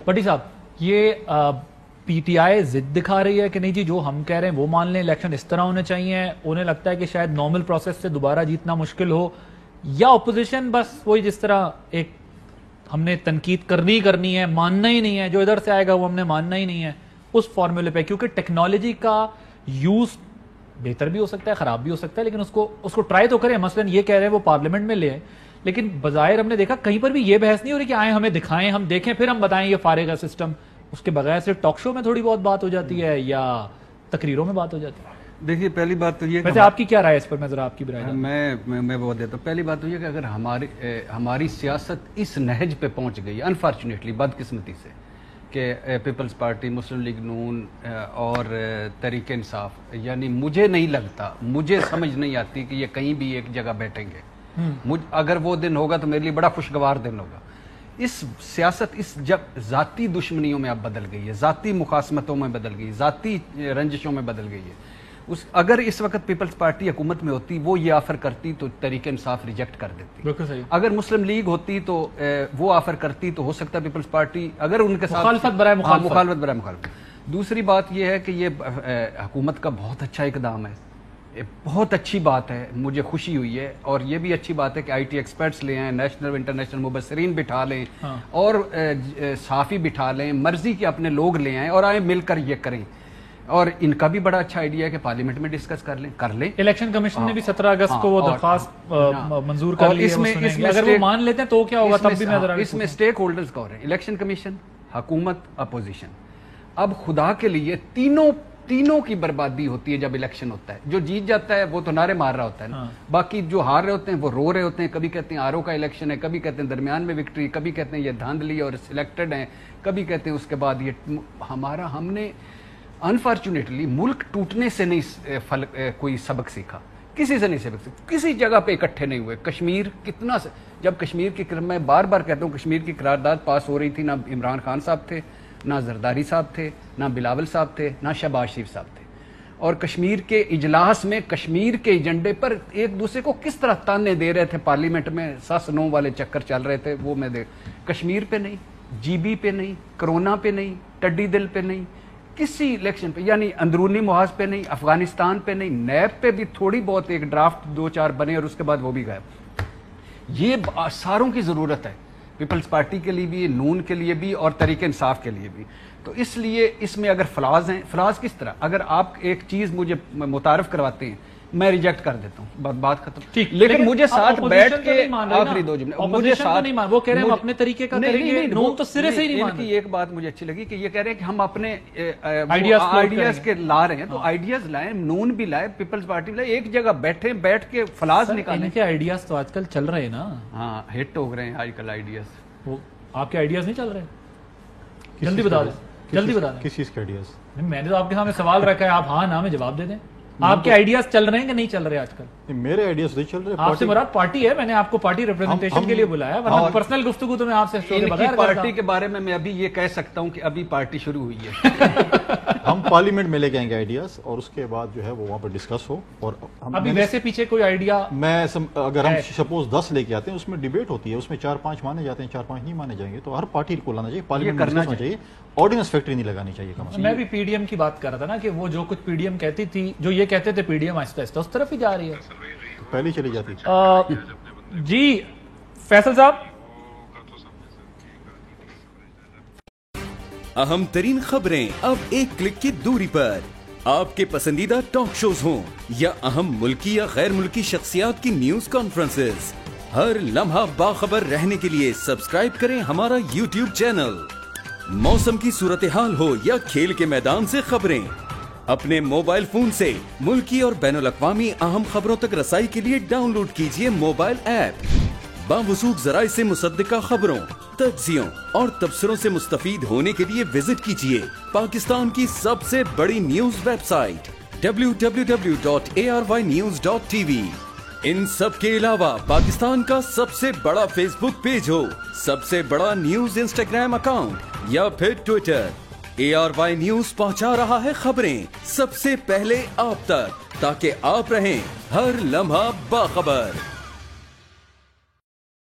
بٹی صاحب یہ P T I ضد دکھا رہی ہے کہ نہیں جی جو ہم کہہ رہے ہیں وہ مان لیں, الیکشن اس طرح ہونے چاہیے, انہیں لگتا ہے کہ شاید نارمل پروسیس سے دوبارہ جیتنا مشکل ہو, یا اپوزیشن بس وہی جس طرح ایک ہم نے تنقید کرنی ہے, ماننا ہی نہیں ہے, جو ادھر سے آئے گا وہ ہم نے ماننا ہی نہیں ہے اس فارمولے پہ, کیونکہ ٹیکنالوجی کا یوز بہتر بھی ہو سکتا ہے خراب بھی ہو سکتا ہے, لیکن اس کو ٹرائی تو کریں. مثلا یہ کہہ رہے ہیں وہ پارلیمنٹ میں لے, لیکن بظاہر ہم نے دیکھا کہیں پر بھی یہ بحث نہیں ہو رہی کہ آئیں ہمیں دکھائیں, ہم دیکھیں پھر ہم بتائیں یہ فارغ ہے سسٹم. اس کے بغیر سے ٹاک شو میں تھوڑی بہت بات ہو جاتی ہے یا تقریروں میں بات ہو جاتی ہے. دیکھیے پہلی بات تو یہ ویسے آپ کی کیا رائے اس پر, میں ذرا آپ کی برائے میں بہت دیتا ہوں. پہلی بات تو یہ کہ اگر ہماری سیاست اس نہج پہ پہنچ گئی انفارچونیٹلی, بدقسمتی سے, کہ پیپلز پارٹی, مسلم لیگ نون اور تحریک انصاف, یعنی مجھے نہیں لگتا, مجھے سمجھ نہیں آتی کہ یہ کہیں بھی ایک جگہ بیٹھیں گے. اگر وہ دن ہوگا تو میرے لیے بڑا خوشگوار دن ہوگا. اس سیاست اس جب ذاتی دشمنیوں میں اب بدل گئی ہے, ذاتی مخاصمتوں میں بدل گئی, ذاتی رنجشوں میں بدل گئی ہے. اگر اس وقت پیپلز پارٹی حکومت میں ہوتی, وہ یہ آفر کرتی تو تحریک انصاف ریجیکٹ کر دیتی. اگر مسلم لیگ ہوتی تو وہ آفر کرتی تو ہو سکتا ہے پیپلز پارٹی اگر ان کے ساتھ مخالفت برائے مخالفت. دوسری بات یہ ہے کہ یہ حکومت کا بہت اچھا اقدام ہے, بہت اچھی بات ہے, مجھے خوشی ہوئی ہے. اور یہ بھی اچھی بات ہے کہ آئی ٹی ایکسپرٹس لے آئیں, نیشنل انٹرنیشنل مبصرین بٹھا لیں اور صحافی بٹھا لیں, مرضی کے اپنے لوگ لے آئیں اور آئیں مل کر یہ کریں. اور ان کا بھی بڑا اچھا آئیڈیا ہے کہ پارلیمنٹ میں ڈسکس کر لیں. الیکشن کمیشن نے بھی 17 اگست کو وہ درخواست منظور کر لی ہے, اگر وہ مان لیتے ہیں تو کیا ہوگا, تب بھی میں ذرا اس میں اسٹیک ہولڈرز کون ہیں, الیکشن کمیشن, حکومت, اپوزیشن. اب خدا کے لیے تینوں کی بربادی ہوتی ہے جب الیکشن ہوتا ہے. جو جیت جاتا ہے وہ تو نعرے مار رہا ہوتا ہے نا, باقی جو ہار رہے ہوتے ہیں وہ رو رہے ہوتے ہیں. کبھی کہتے ہیں آر او کا الیکشن ہے, کبھی کہتے ہیں درمیان میں وکٹری, کبھی کہتے ہیں یہ دھاندلی اور سلیکٹڈ ہیں, کبھی کہتے ہیں اس کے بعد یہ ہم نے انفارچونیٹلی ملک ٹوٹنے سے نہیں کوئی سبق سیکھا, کسی سے نہیں سبق سیکھا, کسی جگہ پہ اکٹھے نہیں ہوئے. کشمیر کتنا جب کشمیر کی, میں بار بار کہتا ہوں, کشمیر کی قرارداد پاس ہو رہی تھی, نہ عمران خان صاحب تھے, نہ زرداری صاحب تھے, نہ بلاول صاحب تھے, نہ شہباز شریف صاحب تھے. اور کشمیر کے اجلاس میں کشمیر کے ایجنڈے پر ایک دوسرے کو کس طرح تانے دے رہے تھے, پارلیمنٹ میں سس نو والے چکر چل رہے تھے. وہ میں کشمیر پہ نہیں, جی بی پہ نہیں, کرونا پہ نہیں, ٹڈی دل پہ نہیں, کسی الیکشن پہ, یعنی اندرونی محاذ پہ نہیں, افغانستان پہ نہیں, نیب پہ بھی تھوڑی بہت ایک ڈرافٹ 2-4 بنے اور اس کے بعد وہ بھی غائب. یہ ساروں کی ضرورت ہے, پیپلز پارٹی کے لیے بھی, نون کے لیے بھی اور تحریک انصاف کے لیے بھی. تو اس لیے اس میں اگر فلاز ہیں, فلاز کس طرح, اگر آپ ایک چیز مجھے متعارف کرواتے ہیں میں ریجیکٹ کر دیتا ہوں, بات ختم. لیکن مجھے ساتھ بیٹھ کے آخری 2 جملے, مجھے ساتھ وہ کہہ رہے ہیں ہم اپنے طریقے کا کریں گے, نون تو سرے سے ہی نہیں مان رہے. ایک بات مجھے اچھی لگی کہ یہ کہہ رہے ہیں کہ ہم اپنے آئیڈیاز کے لا رہے ہیں, تو آئیڈیاز لائیں, نون بھی لائے, پیپلز پارٹی بھی لائے, ایک جگہ بیٹھ کے فلاز نکالیں. ان کے آئیڈیاز تو آج کل چل رہے ہیں نا, ہاں ہٹ ہو رہے ہیں آج کل آئیڈیاز. وہ آپ کے آئیڈیاز نہیں چل رہے, جلدی بتا دیں, جلدی بتا دیں. کس چیز کے آئیڈیاز؟ میں نے تو آپ کے سامنے سوال رکھا ہے, آپ ہاں نا میں جواب دے دیں. آپ کے آئیڈیاز چل رہے ہیں کہ نہیں چل رہے آج کل؟ میرے آئیڈیاز نہیں چل رہے. آپ سے مراد پارٹی ہے, میں نے آپ کو پارٹی ریپرزنٹیشن کے لیے بلایا, ورنہ پرسنل گفتگو تو میں آپ سے پارٹی کے بارے میں ابھی یہ کہہ سکتا ہوں کہ ابھی پارٹی شروع ہوئی ہے. ہم پارلیمنٹ میں لے کے آئیں گے آئیڈیاز, اور اس کے بعد جو ہے وہ وہاں پر ڈسکس ہو. اور ابھی ویسے پیچھے کوئی آئیڈیا اگر ہم سپوز 10 لے کے آتے ہیں, اس میں ڈیبیٹ ہوتی ہے, اس میں 4-5 مانے جاتے ہیں, 4-5 نہیں مانے جائیں گے. تو ہر پارٹی کو لانا چاہیے, پارلیمنٹ کرنا چاہیے, آرڈیننس فیکٹری نہیں لگانی چاہیے. میں بھی پی ڈی ایم کی بات کر رہا تھا نا, کہ وہ جو کچھ پی ڈی ایم کہتی تھی, جو یہ کہتے تھے پی ڈی ایم آہستہ آہستہ اس طرف ہی جا رہی ہے, پہلے چلی جاتی. جی فیصل صاحب, اہم ترین خبریں اب ایک کلک کی دوری پر. آپ کے پسندیدہ ٹاک شوز ہوں یا اہم ملکی یا غیر ملکی شخصیات کی نیوز کانفرنسز, ہر لمحہ باخبر رہنے کے لیے سبسکرائب کریں ہمارا یوٹیوب چینل. موسم کی صورتحال ہو یا کھیل کے میدان سے خبریں, اپنے موبائل فون سے ملکی اور بین الاقوامی اہم خبروں تک رسائی کے لیے ڈاؤن لوڈ کیجیے موبائل ایپ. باوثوق ذرائع سے مصدقہ خبروں, تجزیوں اور تبصروں سے مستفید ہونے کے لیے وزٹ کیجیے پاکستان کی سب سے بڑی نیوز ویب سائٹ www.arYnews.tv. ان سب کے علاوہ پاکستان کا سب سے بڑا فیس بک پیج ہو, سب سے بڑا نیوز انسٹاگرام اکاؤنٹ یا پھر ٹویٹر, ARY نیوز پہنچا رہا ہے خبریں سب سے پہلے آپ تک, تاکہ آپ رہیں ہر لمحہ باخبر.